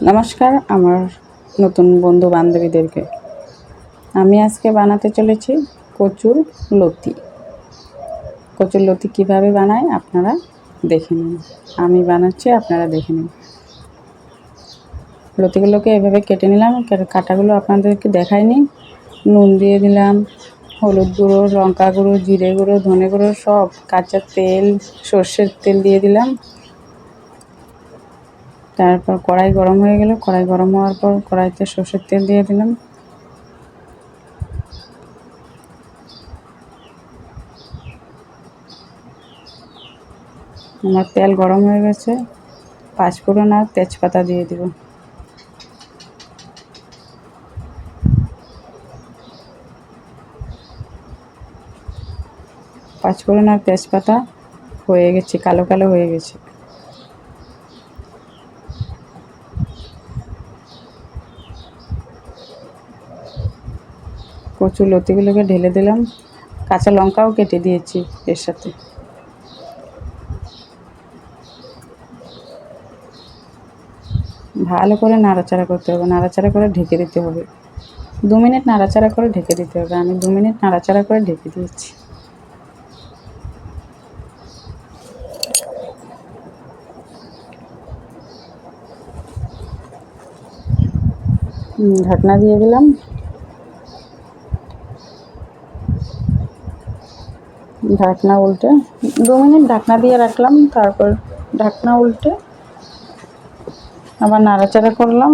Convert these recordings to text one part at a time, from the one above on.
নমস্কার আমার নতুন বন্ধু বান্ধবীদেরকে। আমি আজকে বানাতে চলেছি কচুর লতি। কচুর লতি কীভাবে বানায় আপনারা দেখে নিন। আমি বানাচ্ছি, আপনারা দেখে নিন। লতিগুলোকে এভাবে কেটে নিলাম। কাটাগুলো আপনাদেরকে দেখাইনি। নুন দিয়ে দিলাম, হলুদ গুঁড়ো, লঙ্কা গুঁড়ো, জিরে গুঁড়ো, ধনে গুঁড়ো, সব কাঁচা তেল, সর্ষের তেল দিয়ে দিলাম। তারপর কড়াই গরম হয়ে গেল। কড়াই গরম হওয়ার পর কড়াইতে সর্ষের তেল দিয়ে দিলাম। আমার তেল গরম হয়ে গেছে। পাঁচফোড়ন আর তেজপাতা দিয়ে দিব। পাঁচফোড়ন আর তেজপাতা হয়ে গেছে, কালো কালো হয়ে গেছে। কচুর লতিগুলোকে ঢেলে দিলাম। কাঁচা লঙ্কাও কেটে দিয়েছি এর সাথে। ভালো করে নাড়াচাড়া করতে হবে, নাড়াচাড়া করে ঢেকে দিতে হবে। 2 মিনিট নাড়াচাড়া করে ঢেকে দিতে হবে। আমি 2 মিনিট নাড়াচাড়া করে ঢেকে দিয়েছি। ঢাকনা দিয়ে দিলাম। ঢাকনা উল্টে 2 মিনিট ঢাকনা দিয়ে রাখলাম। তারপর ঢাকনা উল্টে আবার নাড়াচাড়া করলাম।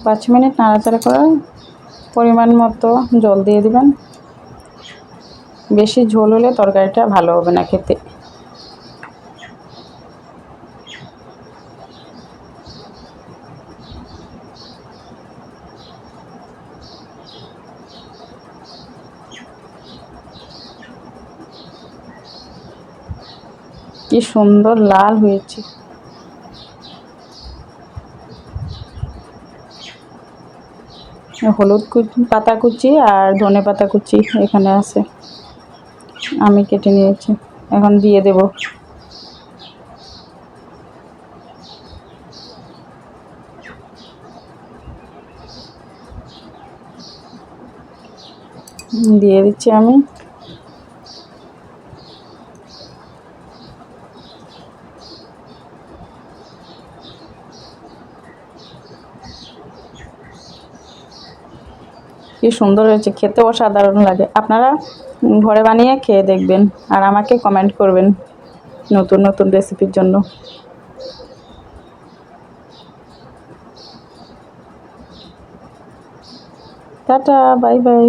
5 মিনিট নাড়াচাড়া করে পরিমাণ মতো জল দিয়ে দিবেন। বেশি ঝোল হলে তরকারিটা ভালো হবে না খেতে। কি সুন্দর লাল হয়েছে। হলুদ পাতা কুচি আর ধনে পাতা কুচি এখানে আছে, আমি কেটে নিয়েছি। এখন দিয়ে দেব। দিয়ে দিচ্ছি আমি। কি সুন্দর হয়েছে, খেতে অসাধারণ লাগে। আপনারা ঘরে বানিয়ে খেয়ে দেখবেন আর আমাকে কমেন্ট করবেন নতুন নতুন রেসিপির জন্য। Tata, bye bye.